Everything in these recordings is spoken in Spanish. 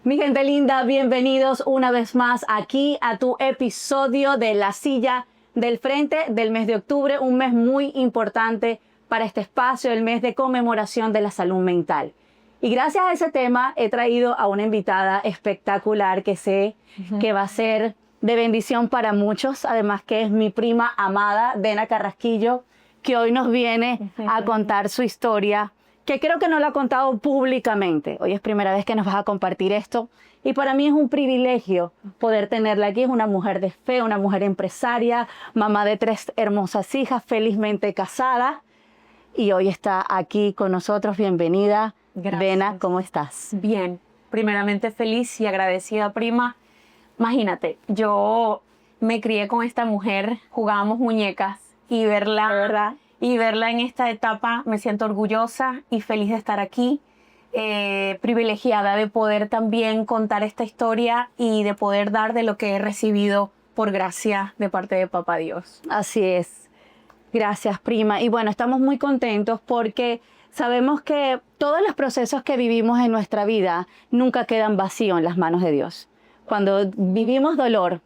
Mi gente linda, bienvenidos una vez más aquí a tu episodio de La Silla del Frente del mes de octubre, un mes muy importante para este espacio, el mes de conmemoración de la salud mental. Y gracias a ese tema he traído a una invitada espectacular que sé que va a ser de bendición para muchos, además que es mi prima amada, Dena Carrasquillo, que hoy nos viene a contar su historia, que creo que no la ha contado públicamente. Hoy es primera vez que nos vas a compartir esto y para mí es un privilegio poder tenerla aquí. Es una mujer de fe, una mujer empresaria, mamá de 3 hermosas hijas, felizmente casada, y hoy está aquí con nosotros. Bienvenida. Gracias. Dena, ¿cómo estás? Bien, primeramente feliz y agradecida, prima. Imagínate, yo me crié con esta mujer, jugábamos muñecas y verla en esta etapa, me siento orgullosa y feliz de estar aquí, privilegiada de poder también contar esta historia y de poder dar de lo que he recibido por gracia de parte de Papá Dios. Así es. Gracias, prima. Y bueno, estamos muy contentos porque sabemos que todos los procesos que vivimos en nuestra vida nunca quedan vacíos en las manos de Dios. Cuando vivimos dolor,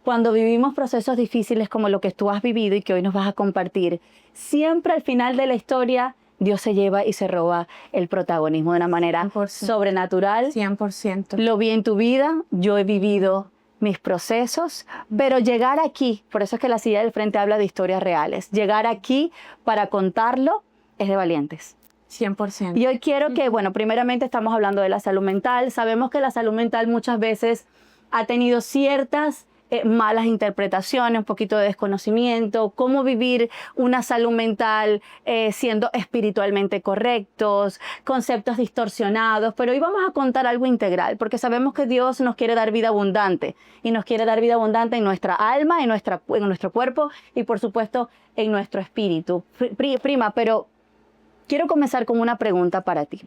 cuando vivimos procesos difíciles como lo que tú has vivido y que hoy nos vas a compartir, siempre al final de la historia Dios se lleva y se roba el protagonismo de una manera 100%. sobrenatural. 100%. Lo vi en tu vida, yo he vivido mis procesos, pero llegar aquí, por eso es que La Silla del Frente habla de historias reales, llegar aquí para contarlo es de valientes. 100%. Y hoy quiero que, bueno, primeramente estamos hablando de la salud mental. Sabemos que la salud mental muchas veces ha tenido ciertas malas interpretaciones, un poquito de desconocimiento, cómo vivir una salud mental siendo espiritualmente correctos, conceptos distorsionados, pero hoy vamos a contar algo integral, porque sabemos que Dios nos quiere dar vida abundante, y nos quiere dar vida abundante en nuestra alma, en nuestro cuerpo y por supuesto en nuestro espíritu. Prima, pero quiero comenzar con una pregunta para ti.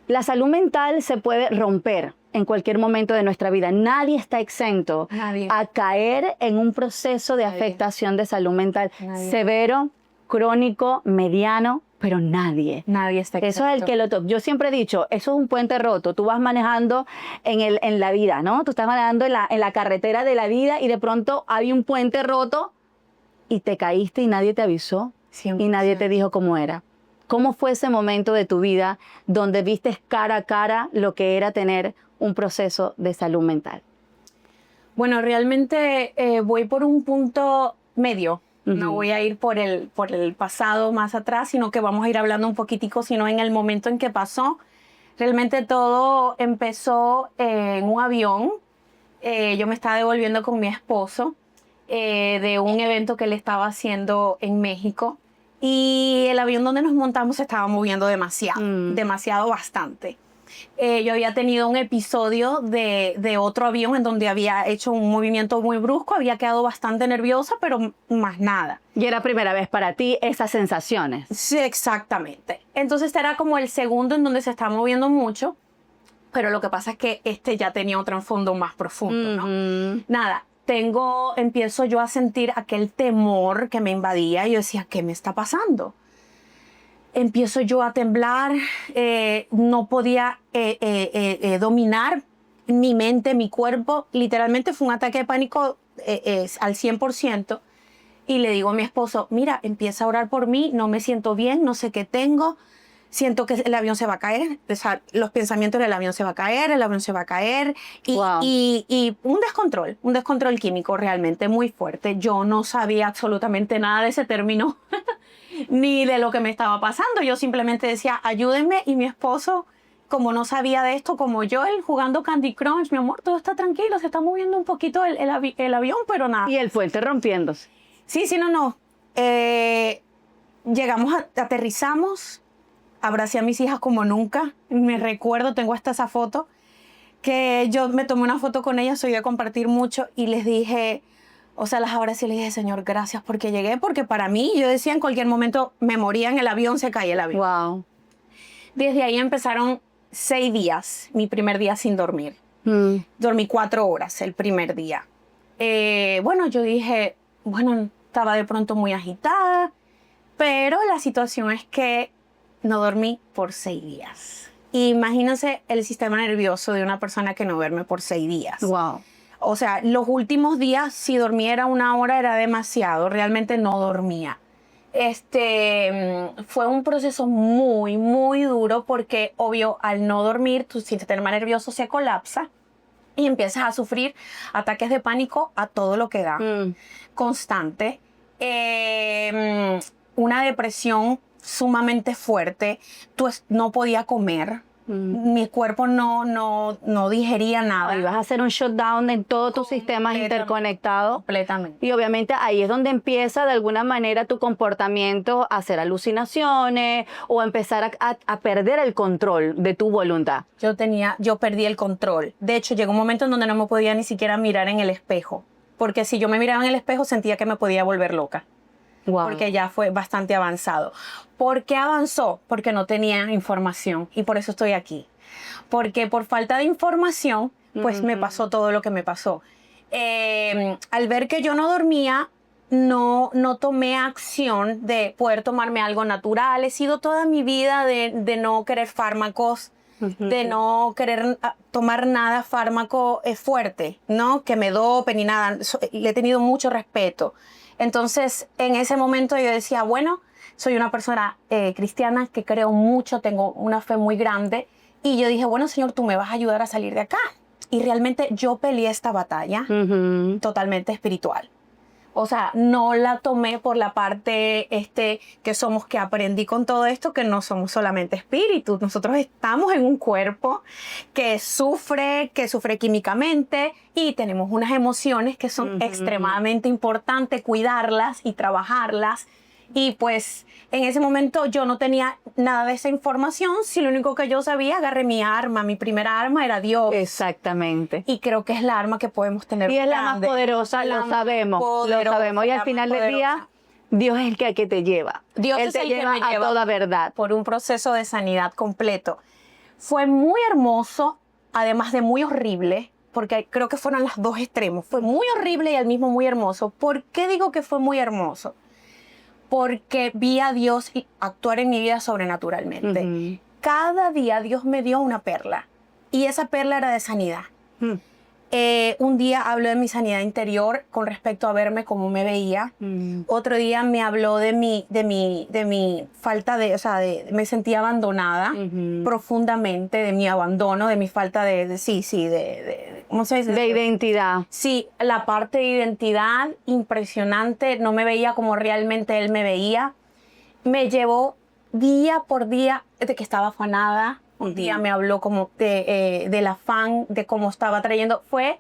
La salud mental se puede romper en cualquier momento de nuestra vida. Nadie está exento a caer en un proceso de afectación de salud mental severo, crónico, mediano, pero nadie. Nadie está exento. Eso es el que lo toca. Yo siempre he dicho, eso es un puente roto. Tú vas manejando en la vida, ¿no? Tú estás manejando en la carretera de la vida y de pronto hay un puente roto y te caíste y nadie te avisó 100%. y nadie te dijo cómo era. ¿Cómo fue ese momento de tu vida donde viste cara a cara lo que era tener un proceso de salud mental? Bueno, realmente voy por un punto medio. No voy a ir por el pasado más atrás, sino que vamos a ir hablando un poquitico, sino en el momento en que pasó. Realmente todo empezó en un avión. Yo me estaba devolviendo con mi esposo de un evento que él estaba haciendo en México. Y el avión donde nos montamos se estaba moviendo demasiado, bastante. Yo había tenido un episodio de otro avión en donde había hecho un movimiento muy brusco, había quedado bastante nerviosa, pero más nada. Y era primera vez para ti esas sensaciones. Sí, exactamente. Entonces era como el segundo en donde se está moviendo mucho, pero lo que pasa es que este ya tenía un trasfondo más profundo, ¿no? Nada. Empiezo yo a sentir aquel temor que me invadía y yo decía, ¿qué me está pasando? Empiezo yo a temblar, no podía dominar mi mente, mi cuerpo. Literalmente fue un ataque de pánico al 100%. Y le digo a mi esposo, mira, empieza a orar por mí, no me siento bien, no sé qué tengo. Siento que el avión se va a caer, o sea, los pensamientos del avión se va a caer, el avión se va a caer y un descontrol químico realmente muy fuerte. Yo no sabía absolutamente nada de ese término ni de lo que me estaba pasando. Yo simplemente decía, ayúdenme, y mi esposo, como no sabía de esto, como yo, él jugando Candy Crush, mi amor, todo está tranquilo, se está moviendo un poquito el avión, pero nada. Y el puente rompiéndose. Sí, no. Aterrizamos. Abracé a mis hijas como nunca. Me recuerdo, tengo hasta esa foto, que yo me tomé una foto con ellas, soy de compartir mucho, y les dije, o sea, las abracé y les dije, Señor, gracias porque llegué, porque para mí, yo decía, en cualquier momento me moría en el avión, se caía el avión. Wow. Desde ahí empezaron 6 días, mi primer día sin dormir. Dormí 4 horas el primer día. Bueno, yo dije, bueno, estaba de pronto muy agitada, pero la situación es que no dormí por 6 días. Imagínense el sistema nervioso de una persona que no duerme por 6 días. Wow. O sea, los últimos días, si dormiera 1 hora era demasiado, realmente no dormía. Fue un proceso muy, muy duro porque, obvio, al no dormir, tu sistema nervioso se colapsa y empiezas a sufrir ataques de pánico a todo lo que da, constante. Una depresión sumamente fuerte, no podía comer. Mi cuerpo no digería nada. Y vas a hacer un shutdown en todos tus sistemas interconectados. Completamente. Y obviamente ahí es donde empieza de alguna manera tu comportamiento a hacer alucinaciones o a empezar a perder el control de tu voluntad. Yo perdí el control. De hecho, llegó un momento en donde no me podía ni siquiera mirar en el espejo. Porque si yo me miraba en el espejo sentía que me podía volver loca. Wow. Porque ya fue bastante avanzado. ¿Por qué avanzó? Porque no tenía información y por eso estoy aquí. Porque por falta de información, pues me pasó todo lo que me pasó. Al ver que yo no dormía, no tomé acción de poder tomarme algo natural. He sido toda mi vida de no querer fármacos, de no querer tomar nada fármaco fuerte, ¿no? Que me dope ni nada. Le he tenido mucho respeto. Entonces, en ese momento yo decía, bueno, soy una persona cristiana que creo mucho, tengo una fe muy grande. Y yo dije, bueno, Señor, tú me vas a ayudar a salir de acá. Y realmente yo peleé esta batalla totalmente espiritual. O sea, no la tomé por la parte que somos, que aprendí con todo esto, que no somos solamente espíritus. Nosotros estamos en un cuerpo que sufre químicamente y tenemos unas emociones que son extremadamente importantes, cuidarlas y trabajarlas. Y pues en ese momento yo no tenía nada de esa información, si lo único que yo sabía, agarré mi arma, mi primera arma era Dios. Exactamente. Y creo que es la arma que podemos tener. Y es la más poderosa, lo sabemos. Y al final del día, Dios es el que te lleva. Dios Él es te el que lleva me a lleva toda verdad. por un proceso de sanidad completo. Fue muy hermoso, además de muy horrible, porque creo que fueron los dos extremos. Fue muy horrible y al mismo muy hermoso. ¿Por qué digo que fue muy hermoso? Porque vi a Dios actuar en mi vida sobrenaturalmente. Cada día Dios me dio una perla y esa perla era de sanidad. Un día habló de mi sanidad interior con respecto a verme como me veía. Otro día me habló de mi falta de, o sea, me sentía abandonada profundamente, de mi abandono, de mi falta ¿cómo se dice? De identidad. Sí, la parte de identidad impresionante, no me veía como realmente él me veía. Me llevó día por día de que estaba afanada. Un día me habló como del afán, de cómo estaba trayendo. Fue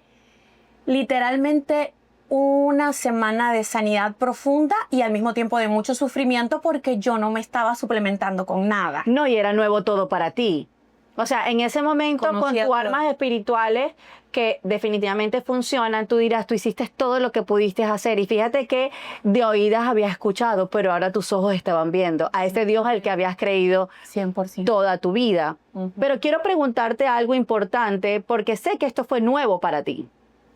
literalmente una semana de sanidad profunda y al mismo tiempo de mucho sufrimiento porque yo no me estaba suplementando con nada. No, y era nuevo todo para ti. O sea, en ese momento con tus armas espirituales que definitivamente funcionan, tú dirás, tú hiciste todo lo que pudiste hacer. Y fíjate que de oídas habías escuchado, pero ahora tus ojos estaban viendo a ese Dios al que habías creído 100%. toda tu vida. Pero quiero preguntarte algo importante porque sé que esto fue nuevo para ti.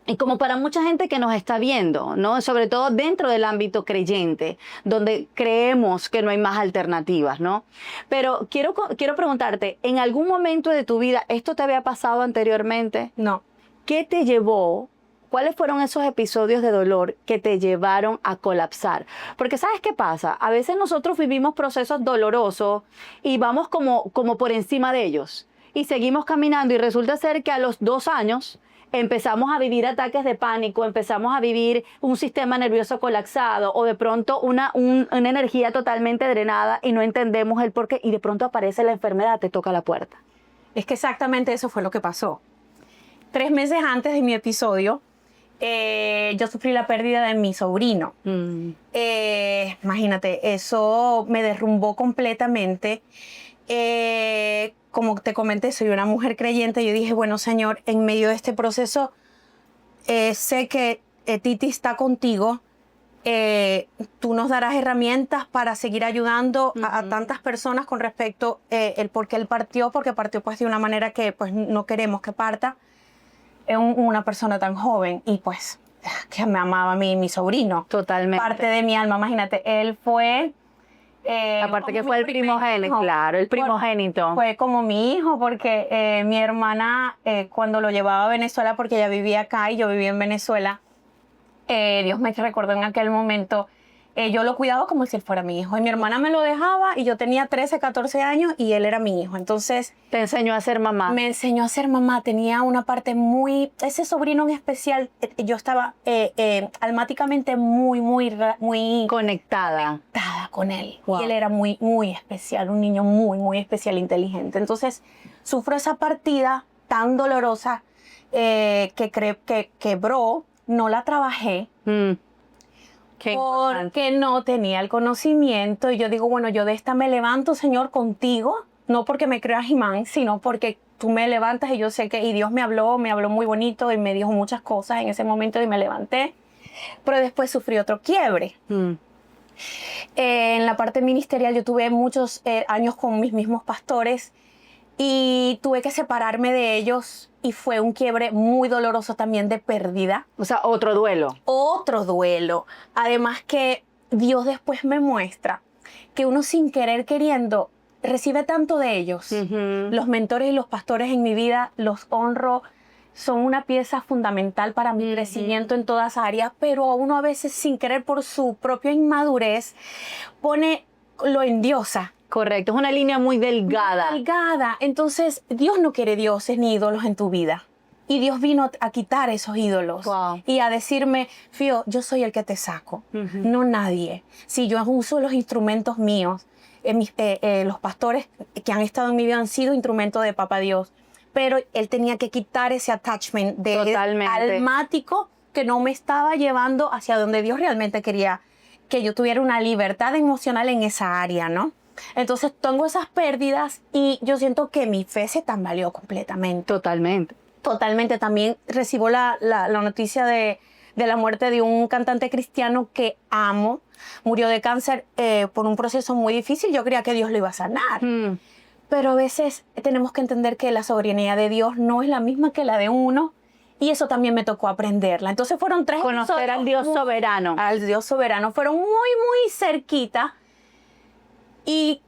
Y como para mucha gente que nos está viendo, ¿no? Sobre todo dentro del ámbito creyente, donde creemos que no hay más alternativas, ¿no? Pero quiero preguntarte, ¿en algún momento de tu vida esto te había pasado anteriormente? No. ¿Qué te llevó? ¿Cuáles fueron esos episodios de dolor que te llevaron a colapsar? Porque ¿sabes qué pasa? A veces nosotros vivimos procesos dolorosos y vamos como por encima de ellos. Y seguimos caminando y resulta ser que a los 2 años empezamos a vivir ataques de pánico, empezamos a vivir un sistema nervioso colapsado o de pronto una energía totalmente drenada y no entendemos el porqué y de pronto aparece la enfermedad, te toca la puerta. Es que exactamente eso fue lo que pasó. 3 meses antes de mi episodio, yo sufrí la pérdida de mi sobrino. Imagínate, eso me derrumbó completamente. Como te comenté, soy una mujer creyente. Yo dije, bueno, Señor, en medio de este proceso, sé que Titi está contigo. Tú nos darás herramientas para seguir ayudando a tantas personas con respecto el por qué él partió, porque partió pues de una manera que pues no queremos que parta. Es una persona tan joven y pues que me amaba a mí, mi sobrino. Totalmente. Parte de mi alma, imagínate, él fue Aparte que como fue mi el primer primogénito, hijo. claro, el primogénito. Fue como mi hijo, porque mi hermana, cuando lo llevaba a Venezuela, porque ella vivía acá y yo vivía en Venezuela, Dios me recordó en aquel momento, yo lo cuidaba como si él fuera mi hijo. Y mi hermana me lo dejaba y yo tenía 13, 14 años y él era mi hijo. Entonces Te enseñó a ser mamá. me enseñó a ser mamá. Tenía una parte muy, ese sobrino en especial, yo estaba almáticamente muy Conectada. conectada con él. Wow. Y él era muy, muy especial, un niño muy, muy especial, inteligente. Entonces sufro esa partida tan dolorosa que quebró, no la trabajé. Qué importante. Porque no tenía el conocimiento y yo digo, bueno, yo de esta me levanto, Señor, contigo, no porque me creas imán, sino porque tú me levantas y yo sé que, y Dios me habló muy bonito y me dijo muchas cosas en ese momento y me levanté, pero después sufrí otro quiebre. En la parte ministerial yo tuve muchos años con mis mismos pastores y tuve que separarme de ellos y fue un quiebre muy doloroso también de pérdida. O sea, otro duelo. Otro duelo. Además que Dios después me muestra que uno sin querer queriendo recibe tanto de ellos. Los mentores y los pastores en mi vida los honro, son una pieza fundamental para mi crecimiento en todas áreas, pero uno a veces sin querer por su propia inmadurez lo endiosa. Correcto, es una línea muy delgada. Delgada. Entonces, Dios no quiere dioses ni ídolos en tu vida. Y Dios vino a quitar esos ídolos. Wow. Y a decirme, Fío, yo soy el que te saco, no nadie. Si yo uso los instrumentos míos, los pastores que han estado en mi vida han sido instrumentos de Papá Dios. Pero Él tenía que quitar ese attachment de almático que no me estaba llevando hacia donde Dios realmente quería que yo tuviera una libertad emocional en esa área, ¿no? Entonces tengo esas pérdidas y yo siento que mi fe se tambaleó completamente. Totalmente. Totalmente. También recibo la noticia de la muerte de un cantante cristiano que amo. Murió de cáncer por un proceso muy difícil. Yo creía que Dios lo iba a sanar. Pero a veces tenemos que entender que la soberanía de Dios no es la misma que la de uno. Y eso también me tocó aprenderla. Entonces fueron 3 Conocer al Dios soberano. Al Dios soberano. Fueron muy cerquita. Y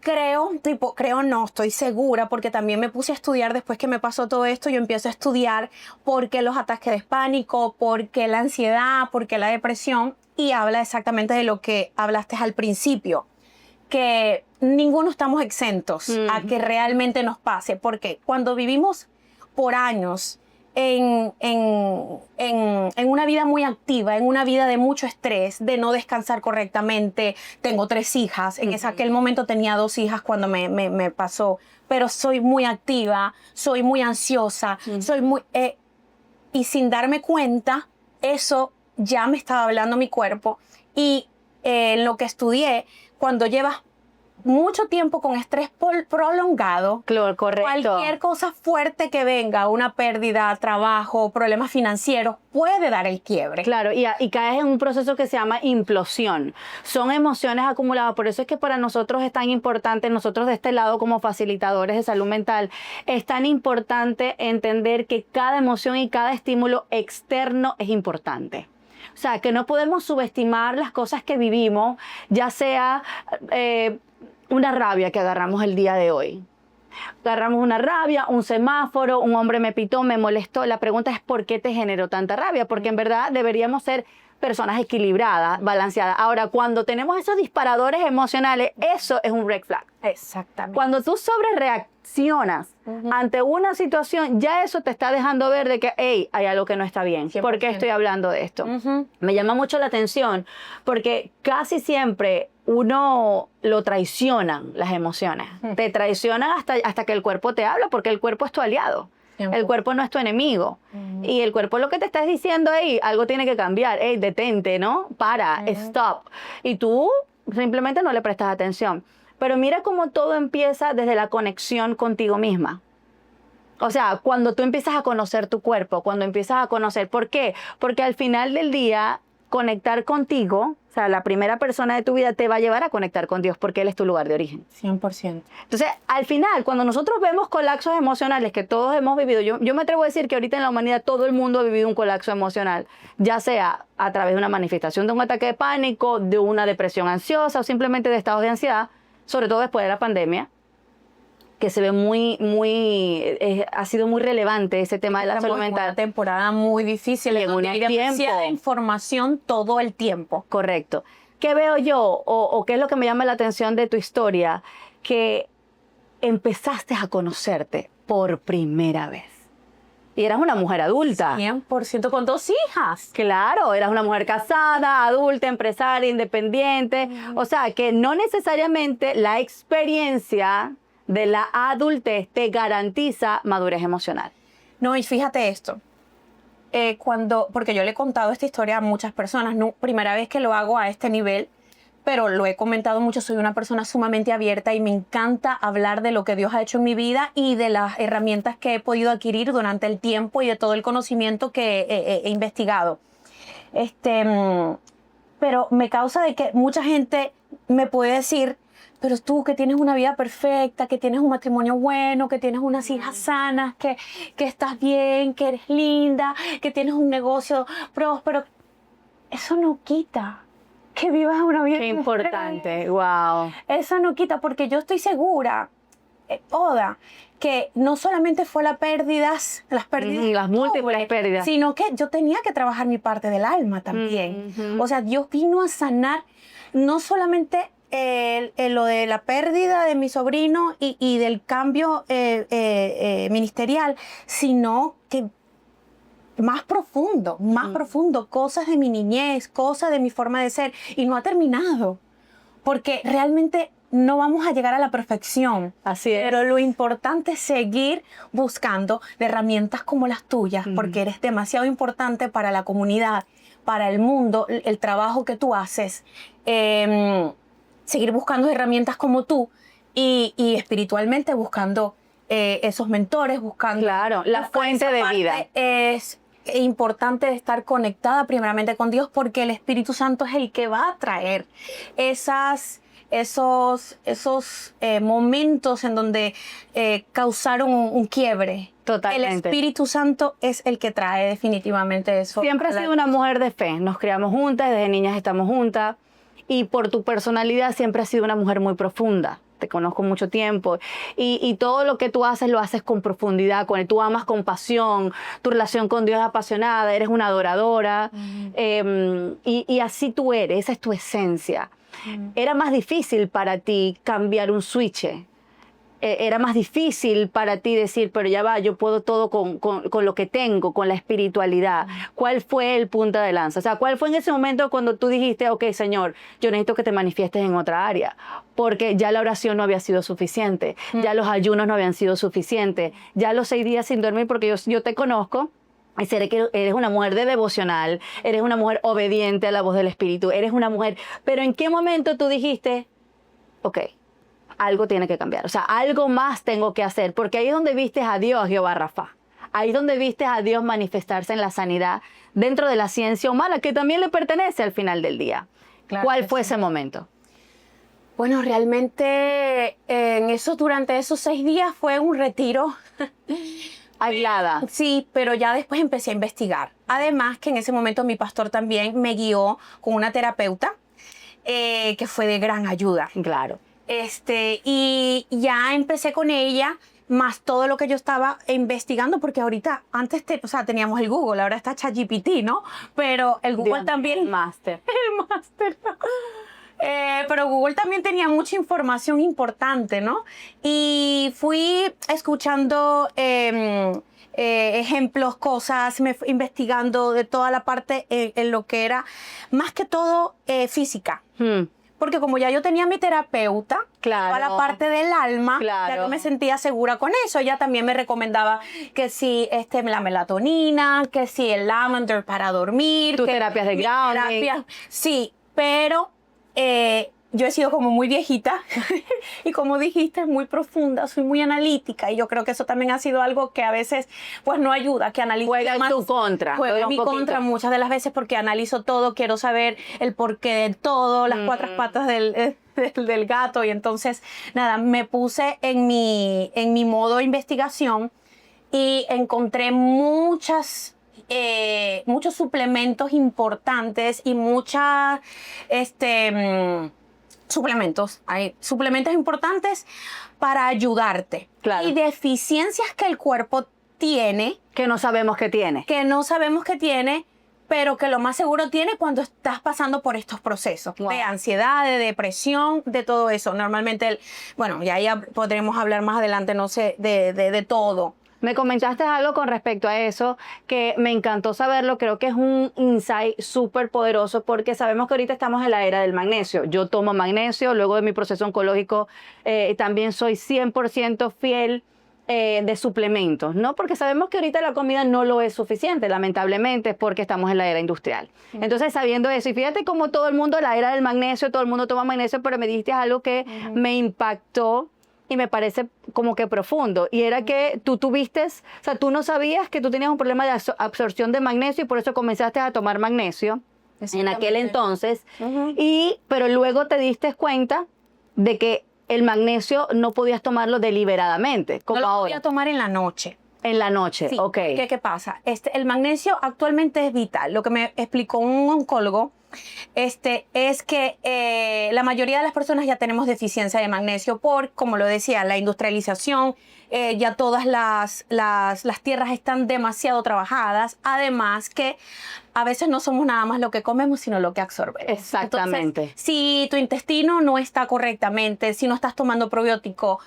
no, estoy segura, porque también me puse a estudiar después que me pasó todo esto. Yo empiezo a estudiar por qué los ataques de pánico, por qué la ansiedad, por qué la depresión. Y habla exactamente de lo que hablaste al principio, que ninguno estamos exentos a que realmente nos pase. Porque cuando vivimos por años en una vida muy activa, en una vida de mucho estrés, de no descansar correctamente. Tengo 3 hijas. En aquel momento tenía 2 hijas cuando me pasó. Pero soy muy activa, soy muy ansiosa, y sin darme cuenta, eso ya me estaba hablando mi cuerpo. Y en lo que estudié, cuando llevas mucho tiempo con estrés prolongado, Correcto. cualquier cosa fuerte que venga, una pérdida, trabajo, problemas financieros, puede dar el quiebre. Claro, y caes en un proceso que se llama implosión. Son emociones acumuladas. Por eso es que para nosotros es tan importante, nosotros de este lado como facilitadores de salud mental, es tan importante entender que cada emoción y cada estímulo externo es importante. O sea, que no podemos subestimar las cosas que vivimos, ya sea una rabia que agarramos el día de hoy. Agarramos una rabia, un semáforo, un hombre me pitó, me molestó. La pregunta es ¿por qué te generó tanta rabia? Porque en verdad deberíamos ser personas equilibradas, balanceadas. Ahora, cuando tenemos esos disparadores emocionales, eso es un red flag. Exactamente. Cuando tú sobrereaccionas ante una situación, ya eso te está dejando ver de que, hey, hay algo que no está bien. 100%. ¿Por qué estoy hablando de esto? Me llama mucho la atención porque casi siempre uno lo traicionan las emociones. Te traicionan hasta que el cuerpo te habla, porque el cuerpo es tu aliado. El cuerpo no es tu enemigo. Y el cuerpo lo que te está diciendo, hey, algo tiene que cambiar. Hey, detente, ¿no? Para, stop. Y tú simplemente no le prestas atención. Pero mira cómo todo empieza desde la conexión contigo misma. O sea, cuando tú empiezas a conocer tu cuerpo, cuando empiezas a conocer, ¿por qué? Porque al final del día, conectar contigo, o sea, la primera persona de tu vida te va a llevar a conectar con Dios porque Él es tu lugar de origen. 100%. Entonces, al final, cuando nosotros vemos colapsos emocionales que todos hemos vivido, yo me atrevo a decir que ahorita en la humanidad todo el mundo ha vivido un colapso emocional, ya sea a través de una manifestación de un ataque de pánico, de una depresión ansiosa o simplemente de estados de ansiedad. sobre todo después de la pandemia, que se ve ha sido muy relevante ese tema de la salud mental. Una temporada muy difícil, en un hay demasiada información todo el tiempo. Correcto. ¿Qué veo yo o qué es lo que me llama la atención de tu historia? Que empezaste a conocerte por primera vez. Y eras una mujer adulta. 100% con 2 hijas. Claro, eras una mujer casada, adulta, empresaria, independiente. O sea, que no necesariamente la experiencia de la adultez te garantiza madurez emocional. No, y fíjate esto. Porque yo le he contado esta historia a muchas personas, no, primera vez que lo hago a este nivel, pero lo he comentado mucho, soy una persona sumamente abierta y me encanta hablar de lo que Dios ha hecho en mi vida y de las herramientas que he podido adquirir durante el tiempo y de todo el conocimiento que he investigado. Pero me causa de que mucha gente me puede decir, pero tú que tienes una vida perfecta, que tienes un matrimonio bueno, que tienes unas hijas sanas, que estás bien, que eres linda, que tienes un negocio próspero, eso no quita que vivas una vida. Qué importante, wow. Eso no quita, porque yo estoy segura, Oda, que no solamente fue las pérdidas, las múltiples pérdidas, sino que yo tenía que trabajar mi parte del alma también. O sea, Dios vino a sanar no solamente lo de la pérdida de mi sobrino y del cambio ministerial, sino que más profundo, cosas de mi niñez, cosas de mi forma de ser, y no ha terminado, porque realmente no vamos a llegar a la perfección. Así es. Pero lo importante es seguir buscando de herramientas como las tuyas, porque eres demasiado importante para la comunidad, para el mundo, el trabajo que tú haces. Seguir buscando herramientas como tú y espiritualmente buscando esos mentores, buscando... Claro, la fuente de vida. Es importante estar conectada primeramente con Dios, porque el Espíritu Santo es el que va a traer esos momentos en donde causaron un quiebre. Totalmente. El Espíritu Santo es el que trae definitivamente eso. Siempre has sido una mujer de fe. Nos criamos juntas, desde niñas estamos juntas. Y por tu personalidad siempre has sido una mujer muy profunda. Te conozco mucho tiempo. Y todo lo que tú haces, lo haces con profundidad. Tú amas con pasión. Tu relación con Dios es apasionada. Eres una adoradora. Y así tú eres. Esa es tu esencia. Era más difícil para ti cambiar un switch. Era más difícil para ti decir, pero ya va, yo puedo todo con lo que tengo, con la espiritualidad. ¿Cuál fue el punto de lanza? O sea, ¿cuál fue en ese momento cuando tú dijiste, ok, Señor, yo necesito que te manifiestes en otra área? Porque ya la oración no había sido suficiente, ya los ayunos no habían sido suficientes, ya los 6 días sin dormir, porque yo te conozco. Y sé que eres una mujer de devocional, eres una mujer obediente a la voz del Espíritu, eres una mujer... Pero ¿en qué momento tú dijiste, ok, algo tiene que cambiar? O sea, algo más tengo que hacer, porque ahí es donde viste a Dios, Jehová Rafa. Ahí es donde viste a Dios manifestarse en la sanidad dentro de la ciencia humana, que también le pertenece al final del día. Claro. ¿Cuál fue ese momento? Bueno, realmente durante esos 6 días fue un retiro. Aislada. Sí, pero ya después empecé a investigar. Además que en ese momento mi pastor también me guió con una terapeuta que fue de gran ayuda. Claro. Y ya empecé con ella, más todo lo que yo estaba investigando, porque ahorita, antes teníamos el Google, ahora está ChatGPT, ¿no? Pero el Google Dios, también... El máster. El máster. Pero Google también tenía mucha información importante, ¿no? Y fui escuchando ejemplos, cosas, investigando de toda la parte en lo que era, más que todo, física. Porque como ya yo tenía mi terapeuta, claro, toda la parte del alma, claro, ya que me sentía segura con eso. Ella también me recomendaba que si la melatonina, que si el lavender para dormir. Tus terapias de grounding. Sí, pero yo he sido como muy viejita y como dijiste, muy profunda, soy muy analítica, y yo creo que eso también ha sido algo que a veces pues no ayuda, que analizo juega en tu contra. Juega en mi contra muchas de las veces, porque analizo todo, quiero saber el porqué de todo, las 4 patas del gato, y entonces nada, me puse en mi modo investigación y encontré muchos suplementos importantes y muchas suplementos. Hay suplementos importantes para ayudarte. Claro. Y deficiencias que el cuerpo tiene. Que no sabemos que tiene. Que no sabemos que tiene, pero que lo más seguro tiene cuando estás pasando por estos procesos de ansiedad, de depresión, de todo eso. Normalmente, bueno, ya podremos hablar más adelante, no sé, de todo. Me comentaste algo con respecto a eso que me encantó saberlo. Creo que es un insight súper poderoso porque sabemos que ahorita estamos en la era del magnesio. Yo tomo magnesio, luego de mi proceso oncológico también soy 100% fiel de suplementos, ¿no? Porque sabemos que ahorita la comida no lo es suficiente, lamentablemente, porque estamos en la era industrial. Entonces, sabiendo eso, y fíjate cómo todo el mundo, la era del magnesio, todo el mundo toma magnesio, pero me dijiste algo que me impactó y me parece como que profundo, y era que tú tuviste, o sea, tú no sabías que tú tenías un problema de absorción de magnesio y por eso comenzaste a tomar magnesio en aquel entonces, pero luego te diste cuenta de que el magnesio no podías tomarlo deliberadamente, como no lo ahora. Podía tomar en la noche. En la noche, Sí, ok. ¿Qué pasa? El magnesio actualmente es vital. Lo que me explicó un oncólogo es que la mayoría de las personas ya tenemos deficiencia de magnesio por, como lo decía, la industrialización, ya todas las tierras están demasiado trabajadas, además que a veces no somos nada más lo que comemos, sino lo que absorbemos. Exactamente. Entonces, si tu intestino no está correctamente, si no estás tomando probiótico,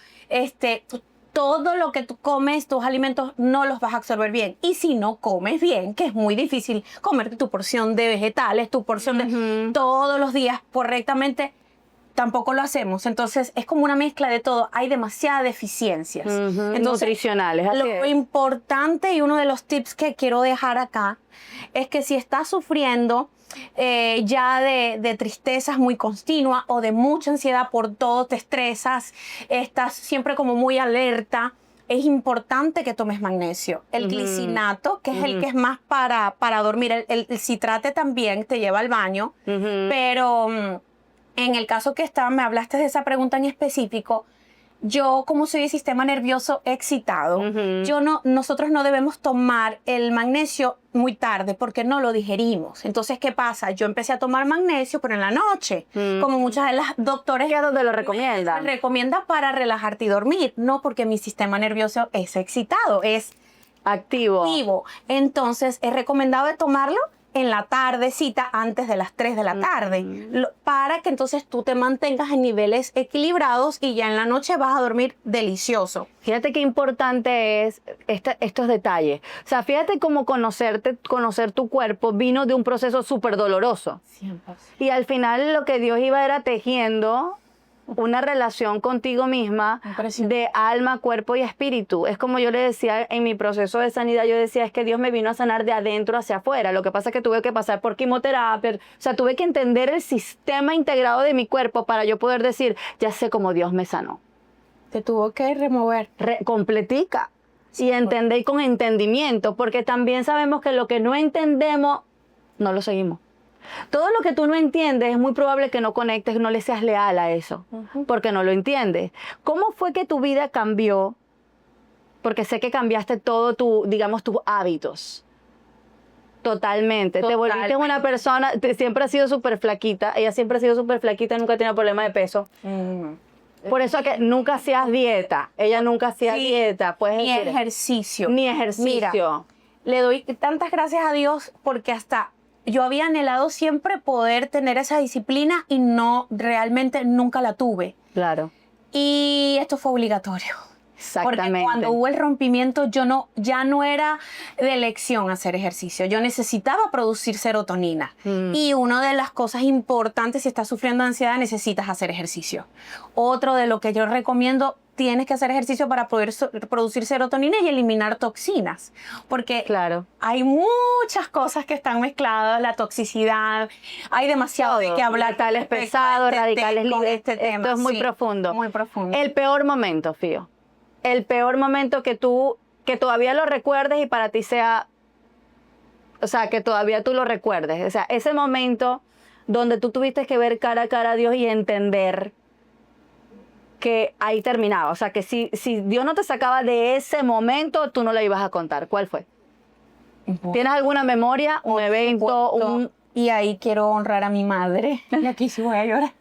todo lo que tú comes, tus alimentos, no los vas a absorber bien. Y si no comes bien, que es muy difícil comerte tu porción de vegetales, tu porción de todos los días correctamente, tampoco lo hacemos. Entonces, es como una mezcla de todo. Hay demasiadas deficiencias. Entonces, nutricionales. Así lo es. importante y uno de los tips que quiero dejar acá es que si estás sufriendo ya de tristezas muy continua o de mucha ansiedad por todo, te estresas, estás siempre como muy alerta, es importante que tomes magnesio. El glicinato, que es el que es más para dormir, el citrate también te lleva al baño, pero en el caso que me hablaste de esa pregunta en específico, yo, como soy de sistema nervioso excitado, nosotros no debemos tomar el magnesio muy tarde porque no lo digerimos. Entonces, ¿qué pasa? Yo empecé a tomar magnesio, pero en la noche, como muchas de las doctores ¿A dónde lo recomiendan? me recomienda para relajarte y dormir, no porque mi sistema nervioso es excitado, es activo. Entonces, es recomendado de tomarlo en la tardecita antes de las 3 de la tarde, para que entonces tú te mantengas en niveles equilibrados y ya en la noche vas a dormir delicioso. Fíjate qué importante es estos detalles. O sea, fíjate cómo conocer tu cuerpo vino de un proceso súper doloroso. 100%. Y al final lo que Dios iba era tejiendo una relación contigo misma de alma, cuerpo y espíritu. Es como yo le decía en mi proceso de sanidad, yo decía, es que Dios me vino a sanar de adentro hacia afuera. Lo que pasa es que tuve que pasar por quimioterapia, o sea, tuve que entender el sistema integrado de mi cuerpo para yo poder decir, ya sé cómo Dios me sanó. Te tuvo que remover. Completica. Y entender con entendimiento, porque también sabemos que lo que no entendemos, no lo seguimos. Todo lo que tú no entiendes es muy probable que no conectes, no le seas leal a eso, porque no lo entiendes. ¿Cómo fue que tu vida cambió? Porque sé que cambiaste todo digamos, tus hábitos. Totalmente. Te volviste una persona, siempre has sido súper flaquita, ella siempre ha sido súper flaquita, nunca ha tenido problema de peso. Por eso que nunca hacías dieta, ella nunca hacía dieta. Puedes Ni decir, ejercicio. Ni ejercicio. Mira, le doy tantas gracias a Dios porque hasta yo había anhelado siempre poder tener esa disciplina y realmente nunca la tuve. Claro. Y esto fue obligatorio. Exactamente. Porque cuando hubo el rompimiento, ya no era de elección hacer ejercicio. Yo necesitaba producir serotonina. Y una de las cosas importantes, si estás sufriendo ansiedad, necesitas hacer ejercicio. Otro de lo que yo recomiendo, tienes que hacer ejercicio para poder producir serotonina y eliminar toxinas. Porque hay muchas cosas que están mezcladas, la toxicidad, hay demasiado de qué hablar. Metales pesados, radicales libres. Esto es muy profundo. Muy profundo. El peor momento, Fío. El peor momento que todavía lo recuerdes y para ti sea, o sea, que todavía tú lo recuerdes. O sea, ese momento donde tú tuviste que ver cara a cara a Dios y entender que ahí terminaba. O sea, que si Dios no te sacaba de ese momento, tú no le ibas a contar. ¿Cuál fue? ¿Tienes alguna memoria, un evento, Y ahí quiero honrar a mi madre. Y aquí sí voy a llorar.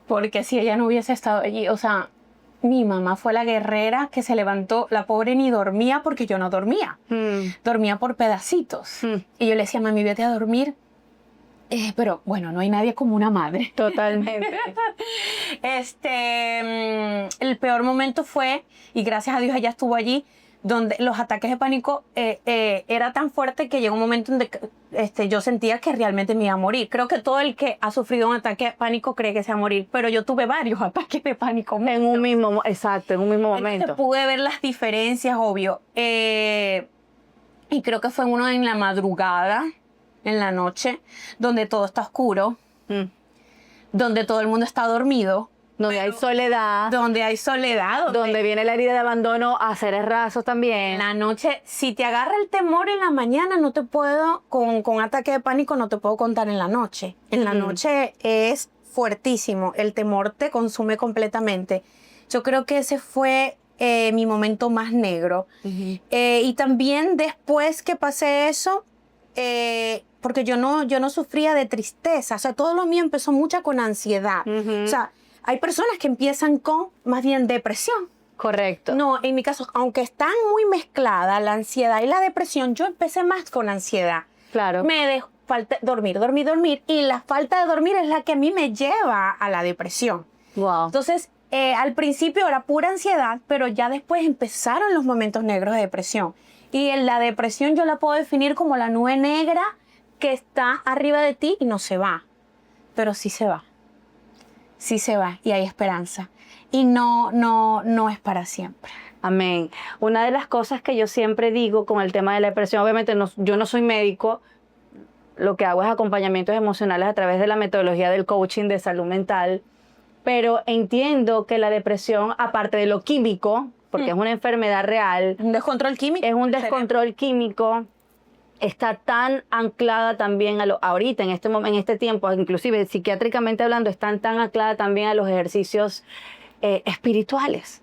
porque si ella no hubiese estado allí, o sea, mi mamá fue la guerrera que se levantó, la pobre ni dormía porque yo no dormía, dormía por pedacitos. Y yo le decía, mami, vete a dormir. Pero bueno, no hay nadie como una madre. Totalmente. El peor momento fue, y gracias a Dios ella estuvo allí, donde los ataques de pánico era tan fuerte que llegó un momento donde yo sentía que realmente me iba a morir. Creo que todo el que ha sufrido un ataque de pánico cree que se va a morir, pero yo tuve varios ataques de pánico. En un mismo, exacto, en un mismo momento. Entonces pude ver las diferencias, obvio. Y creo que fue uno en la madrugada, en la noche, donde todo está oscuro, donde todo el mundo está dormido. Donde hay soledad. Donde hay soledad. Donde viene la herida de abandono a seres rasos también. En la noche, si te agarra el temor en la mañana, no te puedo, con ataque de pánico, no te puedo contar en la noche. En la noche es fuertísimo. El temor te consume completamente. Yo creo que ese fue mi momento más negro. Y también después que pasé eso, porque yo no sufría de tristeza. O sea, todo lo mío empezó mucho con ansiedad. O sea, hay personas que empiezan con más bien depresión. Correcto. No, en mi caso, aunque están muy mezcladas la ansiedad y la depresión, yo empecé más con ansiedad. Claro. Me dejó dormir. Y la falta de dormir es la que a mí me lleva a la depresión. Wow. Entonces, al principio era pura ansiedad, pero ya después empezaron los momentos negros de depresión. Y en la depresión yo la puedo definir como la nube negra que está arriba de ti y no se va. Pero sí se va. Sí se va y hay esperanza. Y no es para siempre. Amén. Una de las cosas que yo siempre digo con el tema de la depresión, obviamente yo no soy médico, lo que hago es acompañamientos emocionales a través de la metodología del coaching de salud mental, pero entiendo que la depresión, aparte de lo químico, porque es una enfermedad real, Un descontrol químico. es un descontrol químico, está tan anclada también ahorita, en este tiempo, inclusive psiquiátricamente hablando, están tan anclada también a los ejercicios espirituales,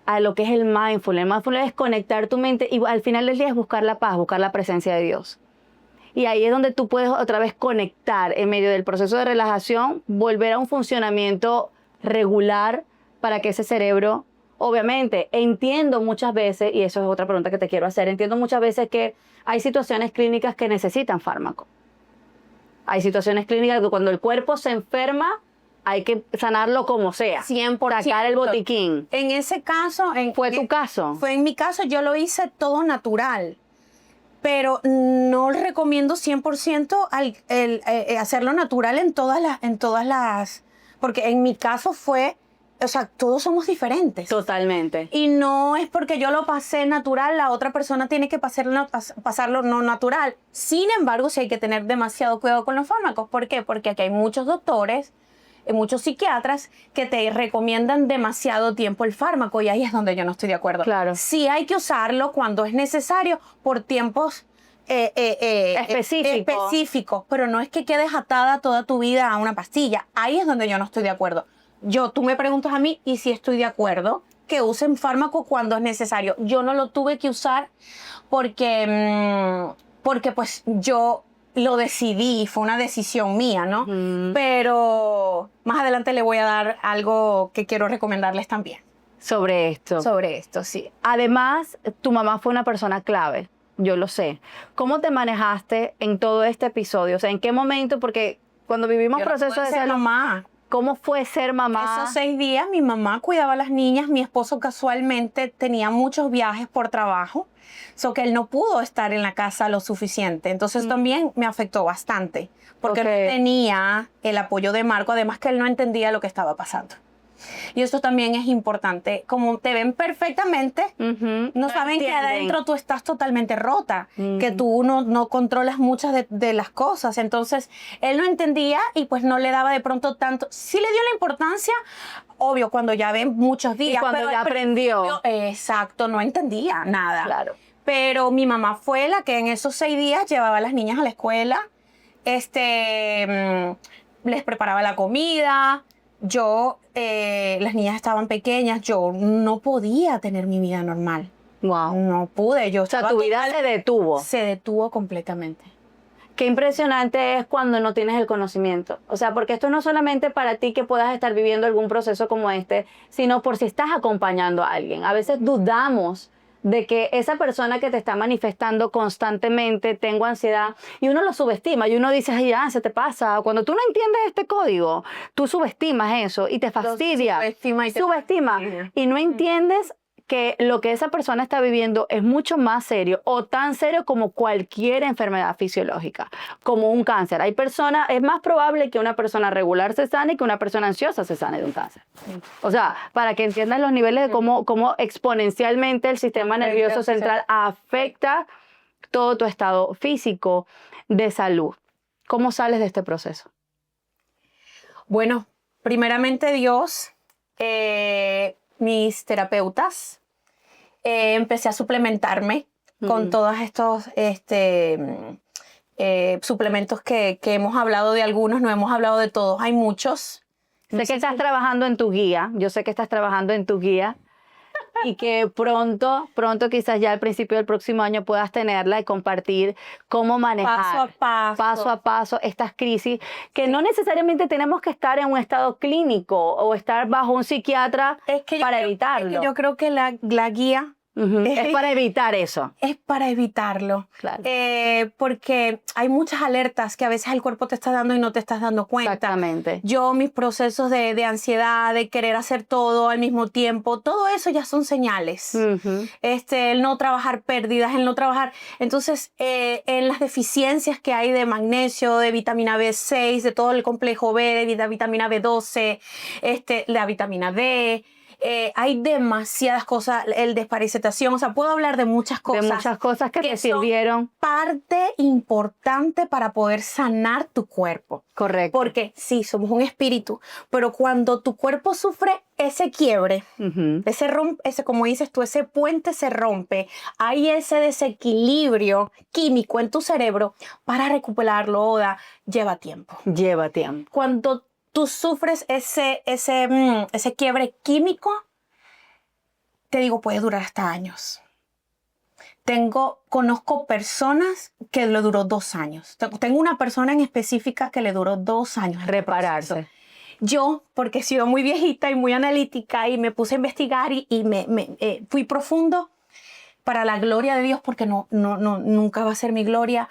a lo que es el mindfulness. El mindfulness es conectar tu mente y al final del día es buscar la paz, buscar la presencia de Dios. Y ahí es donde tú puedes otra vez conectar en medio del proceso de relajación, volver a un funcionamiento regular para que ese cerebro, obviamente, entiendo muchas veces, y eso es otra pregunta que te quiero hacer, entiendo muchas veces que hay situaciones clínicas que necesitan fármaco. Hay situaciones clínicas que cuando el cuerpo se enferma, hay que sanarlo como sea. 100%. Sacar el botiquín. En ese caso... ¿Fue tu caso? Fue en mi caso, yo lo hice todo natural. Pero no recomiendo 100% hacerlo natural en todas las... Porque en mi caso fue... O sea, todos somos diferentes. Totalmente. Y no es porque yo lo pasé natural, la otra persona tiene que pasarlo no natural. Sin embargo, sí hay que tener demasiado cuidado con los fármacos. ¿Por qué? Porque aquí hay muchos doctores, muchos psiquiatras que te recomiendan demasiado tiempo el fármaco y ahí es donde yo no estoy de acuerdo. Claro. Sí hay que usarlo cuando es necesario por tiempos específicos, pero no es que quedes atada toda tu vida a una pastilla. Ahí es donde yo no estoy de acuerdo. Tú me preguntas a mí y si estoy de acuerdo que usen fármaco cuando es necesario. Yo no lo tuve que usar porque pues yo lo decidí, fue una decisión mía, ¿no? Pero más adelante le voy a dar algo que quiero recomendarles también. Sobre esto. Sobre esto, sí. Además, tu mamá fue una persona clave, yo lo sé. ¿Cómo te manejaste en todo este episodio? O sea, ¿en qué momento? Porque cuando vivimos procesos de salud, mamá. ¿Cómo fue ser mamá? Esos 6 días mi mamá cuidaba a las niñas, mi esposo casualmente tenía muchos viajes por trabajo, que él no pudo estar en la casa lo suficiente. Entonces también me afectó bastante, porque no tenía el apoyo de Marco, además que él no entendía lo que estaba pasando. Y esto también es importante. Como te ven perfectamente, no saben que adentro tú estás totalmente rota, que tú no controlas muchas de las cosas. Entonces, él no entendía y pues no le daba de pronto tanto. Sí le dio la importancia, obvio, cuando ya ven muchos días. Y cuando ya aprendió. Exacto, no entendía nada. Claro. Pero mi mamá fue la que en esos 6 días llevaba a las niñas a la escuela, les preparaba la comida. Las niñas estaban pequeñas, yo no podía tener mi vida normal. Wow. No pude. O sea, tu vida se detuvo. Se detuvo completamente. Qué impresionante es cuando no tienes el conocimiento. O sea, porque esto no es solamente para ti que puedas estar viviendo algún proceso como este, sino por si estás acompañando a alguien. A veces dudamos de que esa persona que te está manifestando constantemente, tengo ansiedad, y uno lo subestima, y uno dice, ay, ya, se te pasa. Cuando tú no entiendes este código, tú subestimas eso y te fastidia. Subestima. Y no entiendes que lo que esa persona está viviendo es mucho más serio o tan serio como cualquier enfermedad fisiológica, como un cáncer. Hay personas, es más probable que una persona regular se sane que una persona ansiosa se sane de un cáncer. O sea, para que entiendan los niveles de cómo exponencialmente el sistema nervioso central afecta todo tu estado físico de salud. ¿Cómo sales de este proceso? Bueno, primeramente Dios, mis terapeutas, empecé a suplementarme con todos estos suplementos que hemos hablado de algunos, no hemos hablado de todos, hay muchos. Sé que estás trabajando en tu guía, yo sé que estás trabajando en tu guía y que pronto quizás ya al principio del próximo año puedas tenerla y compartir cómo manejar paso a paso estas crisis, que no necesariamente tenemos que estar en un estado clínico o estar bajo un psiquiatra para evitarlo. Yo creo que la guía es para evitar eso. Es para evitarlo. Claro. Porque hay muchas alertas que a veces el cuerpo te está dando y no te estás dando cuenta. Exactamente. Yo, mis procesos de ansiedad, de querer hacer todo al mismo tiempo, todo eso ya son señales. El no trabajar pérdidas, el no trabajar. Entonces, en las deficiencias que hay de magnesio, de vitamina B6, de todo el complejo B, de vitamina B12, la vitamina D. Hay demasiadas cosas, el desparasitación, o sea, puedo hablar de muchas cosas. De muchas cosas que te sirvieron. Parte importante para poder sanar tu cuerpo. Correcto. Porque sí, somos un espíritu, pero cuando tu cuerpo sufre ese quiebre, ese, como dices tú, ese puente se rompe, hay ese desequilibrio químico en tu cerebro, para recuperarlo, lleva tiempo. Lleva tiempo. Cuando tú sufres ese quiebre químico, te digo, puede durar hasta años. Conozco personas que le duró 2 años. Tengo una persona en específica que le duró 2 años. Repararse. Yo, porque he sido muy viejita y muy analítica y me puse a investigar y fui profundo, para la gloria de Dios, porque nunca va a ser mi gloria.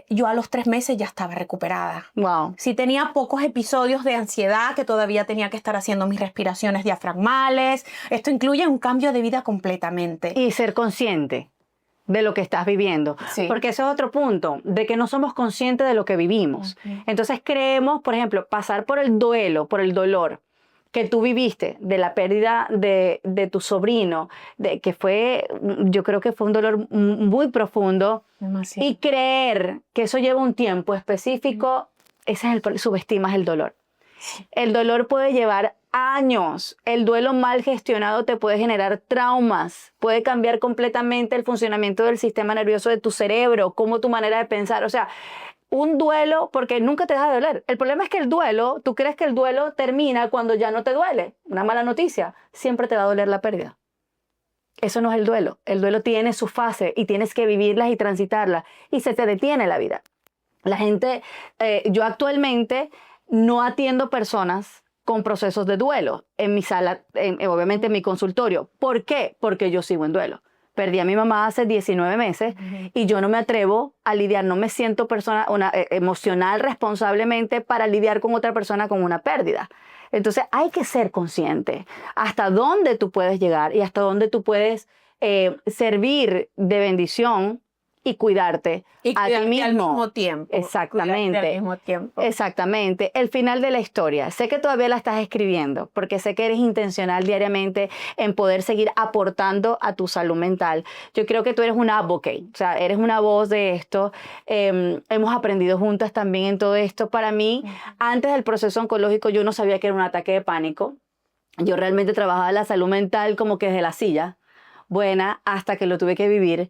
Yo a los 3 meses ya estaba recuperada. Wow. Sí tenía pocos episodios de ansiedad, que todavía tenía que estar haciendo mis respiraciones diafragmales. Esto incluye un cambio de vida completamente. Y ser consciente de lo que estás viviendo. Sí. Porque ese es otro punto, de que no somos conscientes de lo que vivimos. Entonces creemos, por ejemplo, pasar por el duelo, por el dolor que tú viviste de la pérdida de tu sobrino, que fue, yo creo que fue un dolor muy profundo. Demasiado. Y creer que eso lleva un tiempo específico, ese es subestimas el dolor. Sí. El dolor puede llevar años. El duelo mal gestionado te puede generar traumas, puede cambiar completamente el funcionamiento del sistema nervioso de tu cerebro, como tu manera de pensar. O sea, un duelo, porque nunca te deja de doler. El problema es que el duelo, tú crees que el duelo termina cuando ya no te duele. Una mala noticia, siempre te va a doler la pérdida. Eso no es el duelo. El duelo tiene su fase y tienes que vivirlas y transitarlas. Y se te detiene la vida. La gente, yo actualmente no atiendo personas con procesos de duelo en mi sala, obviamente en mi consultorio. ¿Por qué? Porque yo sigo en duelo. Perdí a mi mamá hace 19 meses y yo no me atrevo a lidiar, no me siento emocional responsablemente para lidiar con otra persona con una pérdida. Entonces hay que ser consciente hasta dónde tú puedes llegar y hasta dónde tú puedes servir de bendición y cuidarte a ti mismo. Al mismo tiempo. Exactamente. Al mismo tiempo. Exactamente. El final de la historia. Sé que todavía la estás escribiendo porque sé que eres intencional diariamente en poder seguir aportando a tu salud mental. Yo creo que tú eres una advocate, o sea, eres una voz de esto. Hemos aprendido juntas también en todo esto. Para mí, antes del proceso oncológico, yo no sabía que era un ataque de pánico. Yo realmente trabajaba la salud mental como que desde la silla, buena, hasta que lo tuve que vivir.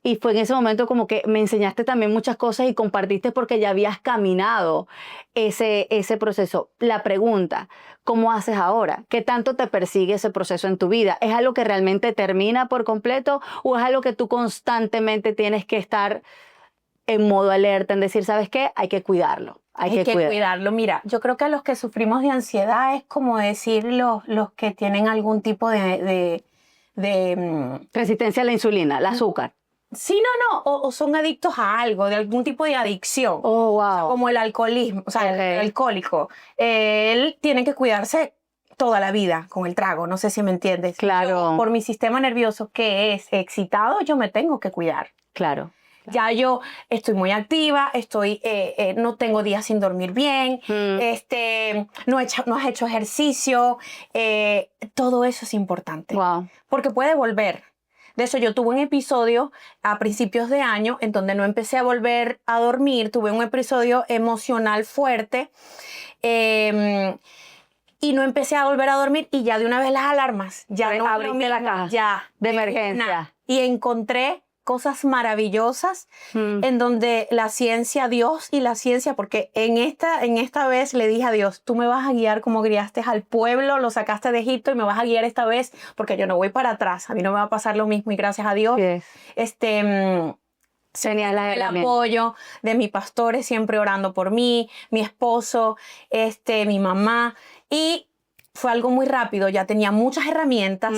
Y fue en ese momento como que me enseñaste también muchas cosas y compartiste porque ya habías caminado ese proceso. La pregunta, ¿cómo haces ahora? ¿Qué tanto te persigue ese proceso en tu vida? ¿Es algo que realmente termina por completo o es algo que tú constantemente tienes que estar en modo alerta, en decir, ¿sabes qué? Hay que cuidarlo. Hay que cuidarlo. Mira, yo creo que a los que sufrimos de ansiedad es como decir los que tienen algún tipo de resistencia a la insulina, al azúcar. Sí, no, o son adictos a algo, de algún tipo de adicción. Oh, wow. O sea, como el alcoholismo, o sea, el alcohólico. Él tiene que cuidarse toda la vida con el trago, no sé si me entiendes. Claro. Por mi sistema nervioso que es excitado, yo me tengo que cuidar. Claro. Ya yo estoy muy activa, no tengo días sin dormir bien, no has hecho ejercicio, todo eso es importante. Wow. Porque puede volver. De eso yo tuve un episodio a principios de año en donde no empecé a volver a dormir, tuve un episodio emocional fuerte y no empecé a volver a dormir y ya de una vez las alarmas, ya no abriste la caja ya, de emergencia. Y encontré cosas maravillosas en donde la ciencia, Dios y la ciencia, porque en esta vez le dije a Dios, tú me vas a guiar como guiaste al pueblo, lo sacaste de Egipto y me vas a guiar esta vez porque yo no voy para atrás, a mí no me va a pasar lo mismo y gracias a Dios. Yes. Tenía el apoyo de mis pastores siempre orando por mí, mi esposo, mi mamá y fue algo muy rápido, ya tenía muchas herramientas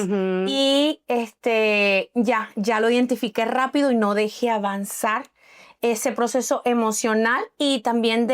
y ya lo identifiqué rápido y no dejé avanzar ese proceso emocional y también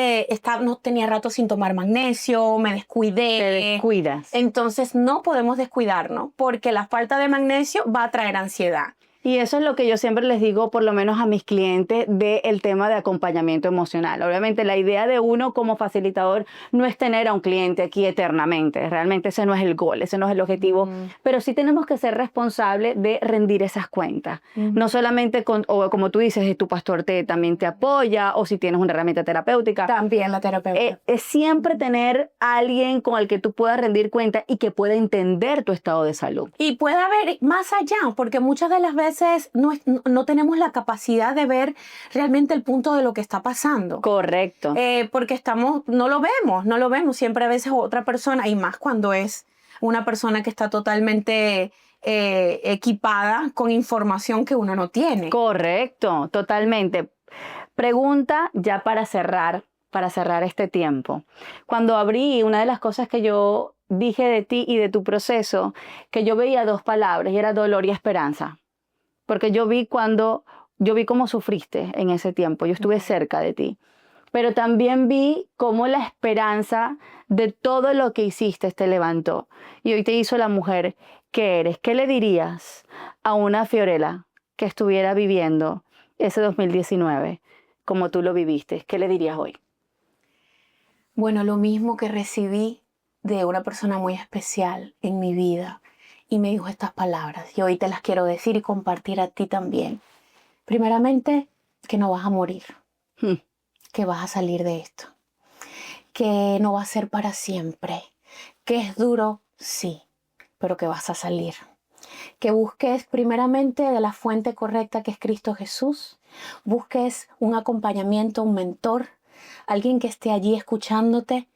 no tenía rato sin tomar magnesio, me descuidé. Te descuidas. Entonces no podemos descuidarnos porque la falta de magnesio va a traer ansiedad. Y eso es lo que yo siempre les digo, por lo menos a mis clientes, del tema de acompañamiento emocional. Obviamente la idea de uno como facilitador no es tener a un cliente aquí eternamente. Realmente ese no es el goal, ese no es el objetivo. Pero sí tenemos que ser responsables de rendir esas cuentas. No solamente o como tú dices, tu pastor también te apoya, o si tienes una herramienta terapéutica. También la terapeuta. Es siempre tener a alguien con el que tú puedas rendir cuenta y que pueda entender tu estado de salud. Y puede haber más allá, porque muchas de las veces no tenemos la capacidad de ver realmente el punto de lo que está pasando. Correcto. Porque no lo vemos. Siempre a veces otra persona, y más cuando es una persona que está totalmente equipada con información que uno no tiene. Correcto, totalmente. Pregunta ya para cerrar este tiempo. Cuando abrí, una de las cosas que yo dije de ti y de tu proceso, que yo veía dos palabras y era dolor y esperanza. Porque yo vi cómo sufriste en ese tiempo, yo estuve cerca de ti, pero también vi cómo la esperanza de todo lo que hiciste te levantó y hoy te hizo la mujer que eres. ¿Qué le dirías a una Fiorella que estuviera viviendo ese 2019 como tú lo viviste? ¿Qué le dirías hoy? Bueno, lo mismo que recibí de una persona muy especial en mi vida. Y me dijo estas palabras y hoy te las quiero decir y compartir a ti también. Primeramente, que no vas a morir, que vas a salir de esto, que no va a ser para siempre, que es duro, sí, pero que vas a salir. Que busques primeramente de la fuente correcta que es Cristo Jesús, busques un acompañamiento, un mentor, alguien que esté allí escuchándote,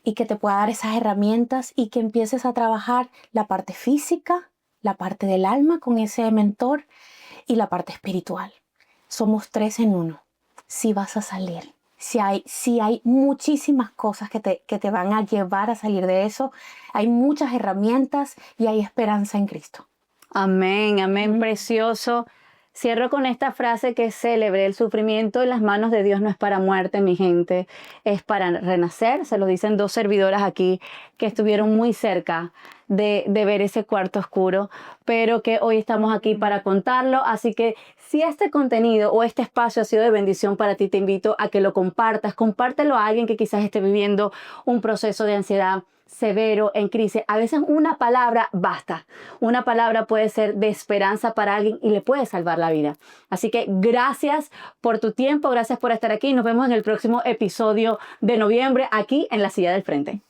y que te pueda dar esas herramientas y que empieces a trabajar la parte física, la parte del alma con ese mentor y la parte espiritual. Somos 3 en 1. Sí vas a salir. Si hay muchísimas cosas que te van a llevar a salir de eso. Hay muchas herramientas y hay esperanza en Cristo. Amén, amén, precioso. Cierro con esta frase que es célebre: el sufrimiento en las manos de Dios no es para muerte, mi gente, es para renacer. Se lo dicen 2 servidoras aquí que estuvieron muy cerca de ver ese cuarto oscuro, pero que hoy estamos aquí para contarlo. Así que si este contenido o este espacio ha sido de bendición para ti, te invito a que lo compartas. Compártelo a alguien que quizás esté viviendo un proceso de ansiedad severo, en crisis. A veces una palabra basta. Una palabra puede ser de esperanza para alguien y le puede salvar la vida. Así que gracias por tu tiempo, gracias por estar aquí. Nos vemos en el próximo episodio de noviembre aquí en La Silla del Frente.